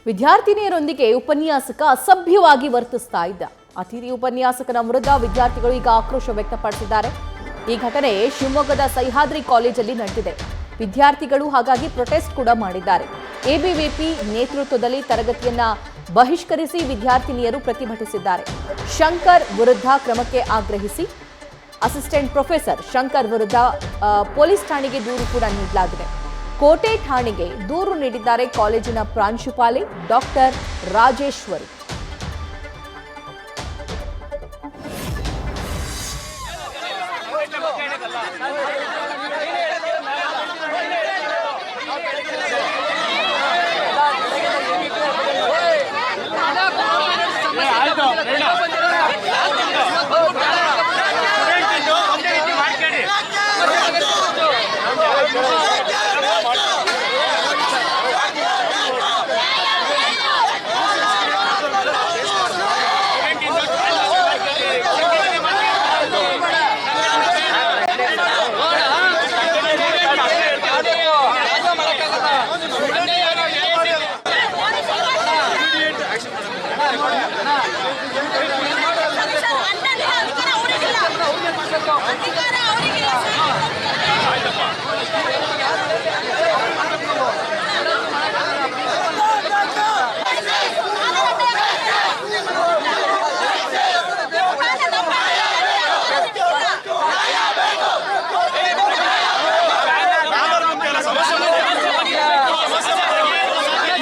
ವಿದ್ಯಾರ್ಥಿನಿಯರೊಂದಿಗೆ ಉಪನ್ಯಾಸಕ ಅಸಭ್ಯವಾಗಿ ವರ್ತಿಸ್ತಾ ಇದ್ದ. ಅತಿಥಿ ಉಪನ್ಯಾಸಕನ ವಿರುದ್ಧ ವಿದ್ಯಾರ್ಥಿಗಳು ಈಗ ಆಕ್ರೋಶ ವ್ಯಕ್ತಪಡಿಸಿದ್ದಾರೆ. ಈ ಘಟನೆ ಶಿವಮೊಗ್ಗದ ಸಹ್ಯಾದ್ರಿ ಕಾಲೇಜಲ್ಲಿ ನಡೆದಿದೆ. ವಿದ್ಯಾರ್ಥಿಗಳು ಹಾಗಾಗಿ ಪ್ರೊಟೆಸ್ಟ್ ಕೂಡ ಮಾಡಿದ್ದಾರೆ. ಎಬಿವಿಪಿ ನೇತೃತ್ವದಲ್ಲಿ ತರಗತಿಯನ್ನ ಬಹಿಷ್ಕರಿಸಿ ವಿದ್ಯಾರ್ಥಿನಿಯರು ಪ್ರತಿಭಟಿಸಿದ್ದಾರೆ. ಶಂಕರ್ ವಿರುದ್ಧ ಕ್ರಮಕ್ಕೆ ಆಗ್ರಹಿಸಿ ಅಸಿಸ್ಟೆಂಟ್ ಪ್ರೊಫೆಸರ್ ಶಂಕರ್ ವಿರುದ್ಧ ಪೊಲೀಸ್ ಠಾಣೆಗೆ ದೂರು ಕೂಡ ನೀಡಲಾಗಿದೆ. ಕೋಟೆ ಠಾಣೆಗೆ ದೂರು ನೀಡಿದ್ದಾರೆ ಕಾಲೇಜಿನ ಪ್ರಾಂಶುಪಾಲೆ ಡಾಕ್ಟರ್ ರಾಜೇಶ್ವರಿ.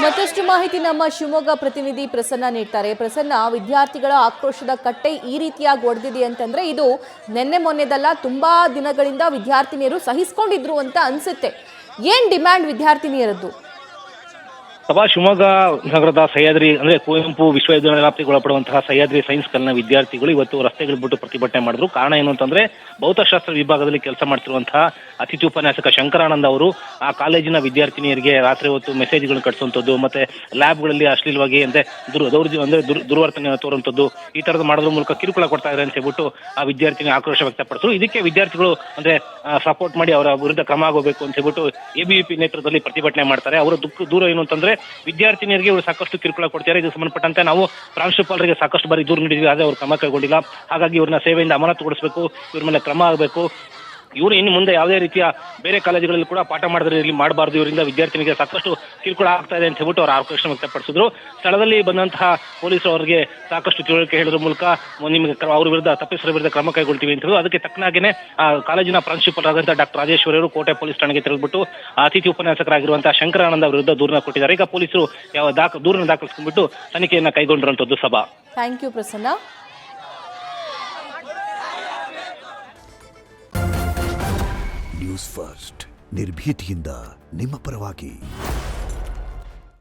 ಮತ್ತಷ್ಟು ಮಾಹಿತಿ ನಮ್ಮ ಶಿವಮೊಗ್ಗ ಪ್ರತಿನಿಧಿ ಪ್ರಸನ್ನ ನೀಡ್ತಾರೆ. ಪ್ರಸನ್ನ, ವಿದ್ಯಾರ್ಥಿಗಳ ಆಕ್ರೋಶದ ಕಟ್ಟೆ ಈ ರೀತಿಯಾಗಿ ಒಡೆದಿದೆ ಅಂತಂದ್ರೆ ಇದು ನಿನ್ನೆ ಮೊನ್ನೆದಲ್ಲ, ತುಂಬಾ ದಿನಗಳಿಂದ ವಿದ್ಯಾರ್ಥಿನಿಯರು ಸಹಿಸಿಕೊಂಡಿದ್ರು ಅಂತ ಅನ್ಸುತ್ತೆ. ಏನ್ ಡಿಮ್ಯಾಂಡ್ ವಿದ್ಯಾರ್ಥಿನಿಯರದ್ದು? ಶಿವಮೊಗ್ಗ ನಗರದ ಸಹ್ಯಾದ್ರಿ ಅಂದ್ರೆ ಕುವೆಂಪು ವಿಶ್ವವಿದ್ಯಾಲಯ ವ್ಯಾಪ್ತಿಗೆ ಒಳಪಡುವಂತಹ ಸಹ್ಯಾದ್ರಿ ಸೈನ್ಸ್ ಕಾಲೇಜಿನ ವಿದ್ಯಾರ್ಥಿಗಳು ಇವತ್ತು ರಸ್ತೆಗಳು ಬಿಟ್ಟು ಪ್ರತಿಭಟನೆ ಮಾಡಿದ್ರು. ಕಾರಣ ಏನು ಅಂತಂದ್ರೆ ಭೌತಶಾಸ್ತ್ರ ವಿಭಾಗದಲ್ಲಿ ಕೆಲಸ ಮಾಡ್ತಿರುವಂತಹ ಅತಿಥಿ ಉಪನ್ಯಾಸಕ ಶಂಕರಾನಂದ್ ಅವರು ಆ ಕಾಲೇಜಿನ ವಿದ್ಯಾರ್ಥಿನಿಯರಿಗೆ ರಾತ್ರಿ ಹೊತ್ತು ಮೆಸೇಜ್ಗಳನ್ನು ಕಳಿಸುವಂಥದ್ದು, ಮತ್ತೆ ಲ್ಯಾಬ್ಗಳಲ್ಲಿ ಅಶ್ಲೀಲವಾಗಿ ಅಂದ್ರೆ ದುರ್ವರ್ತನೆ ತೋರುವಂಥದ್ದು, ಈ ತರದ ಮಾಡೋದ್ರ ಮೂಲಕ ಕಿರುಕುಳ ಕೊಡ್ತಾ ಇದ್ದಾರೆ ಅಂತ ಹೇಳ್ಬಿಟ್ಟು ಆ ವಿದ್ಯಾರ್ಥಿನಿ ಆಕ್ರೋಶ ವ್ಯಕ್ತಪಡಿಸಿದ್ರು. ಇದಕ್ಕೆ ವಿದ್ಯಾರ್ಥಿಗಳು ಅಂದ್ರೆ ಸಪೋರ್ಟ್ ಮಾಡಿ ಅವರ ವಿರುದ್ಧ ಕ್ರಮ ಆಗಬೇಕು ಅಂತ ಹೇಳ್ಬಿಟ್ಟು ಎಬಿವಿಪಿ ನೇತೃತ್ವದಲ್ಲಿ ಪ್ರತಿಭಟನೆ ಮಾಡ್ತಾರೆ. ಅವರ ದೂರ ಏನು ಅಂತಂದ್ರೆ ವಿದ್ಯಾರ್ಥಿನಿಯರಿಗೆ ಇವರು ಸಾಕಷ್ಟು ಕಿರುಕುಳ ಕೊಡ್ತಾರೆ. ಇದಕ್ಕೆ ಸಂಬಂಧಪಟ್ಟಂತೆ ನಾವು ಪ್ರಾಂಶುಪಾಲರಿಗೆ ಸಾಕಷ್ಟು ಬಾರಿ ದೂರು ನೀಡಿದ್ವಿ, ಆದರೆ ಅವರು ಕ್ರಮ ಕೈಗೊಂಡಿಲ್ಲ. ಹಾಗಾಗಿ ಇವ್ರನ್ನ ಸೇವೆಯಿಂದ ಅಮಾನತುಗೊಳಿಸಬೇಕು, ಇವ್ರ ಮೇಲೆ ಕ್ರಮ ಆಗಬೇಕು. ಇವರು ಇನ್ನು ಮುಂದೆ ಯಾವುದೇ ರೀತಿಯ ಬೇರೆ ಕಾಲೇಜುಗಳಲ್ಲಿ ಕೂಡ ಪಾಠ ಮಾಡಿದ್ರೆ ಇಲ್ಲಿ ಮಾಡಬಾರ್ದು, ಇವರಿಂದ ವಿದ್ಯಾರ್ಥಿನಿಗೆ ಸಾಕಷ್ಟು ಕಿರುಕುಳ ಆಗ್ತಾ ಇದೆ ಅಂತ ಹೇಳ್ಬಿಟ್ಟು ಅವರು ಆಕ್ರೋಶ ವ್ಯಕ್ತಪಡಿಸಿದ್ರು. ಸ್ಥಳದಲ್ಲಿ ಬಂದಂತಹ ಪೊಲೀಸರು ಅವರಿಗೆ ಸಾಕಷ್ಟು ತಿಳುವಳಿಕೆ ಹೇಳೋದ್ರ ಮೂಲಕ ನಿಮಗೆ ಅವ್ರ ವಿರುದ್ಧ ತಪ್ಪಿಸರ ವಿರುದ್ಧ ಕ್ರಮ ಕೈಗೊಳ್ತೀವಿ ಅಂತ ಹೇಳಿದ್ರು. ಅದಕ್ಕೆ ತಕ್ಕನಾಗಿನೇ ಕಾಲೇಜಿನ ಪ್ರಾಂಶುಪಾಲರಾದಂತಹ ಡಾಕ್ಟರ್ ರಾಜೇಶ್ವರಿ ಅವರು ಕೋಟೆ ಪೊಲೀಸ್ ಠಾಣೆಗೆ ತೆರಳಿಬಿಟ್ಟು ಅತಿಥಿ ಉಪನ್ಯಾಸಕರಾಗಿರುವಂತಹ ಶಂಕರಾನಂದ ವಿರುದ್ಧ ದೂರನ್ನ ಕೊಟ್ಟಿದ್ದಾರೆ. ಈಗ ಪೊಲೀಸರು ದೂರನ್ನು ದಾಖಲಿಸಿಕೊಂಡ್ಬಿಟ್ಟು ತನಿಖೆಯನ್ನ ಕೈಗೊಂಡಿರುವಂತದ್ದು. ಸಭಾ, thank you Prasanna. News first ನಿರ್ಭೀತಿಯಿಂದ ನಿಮ್ಮ ಪರವಾಗಿ.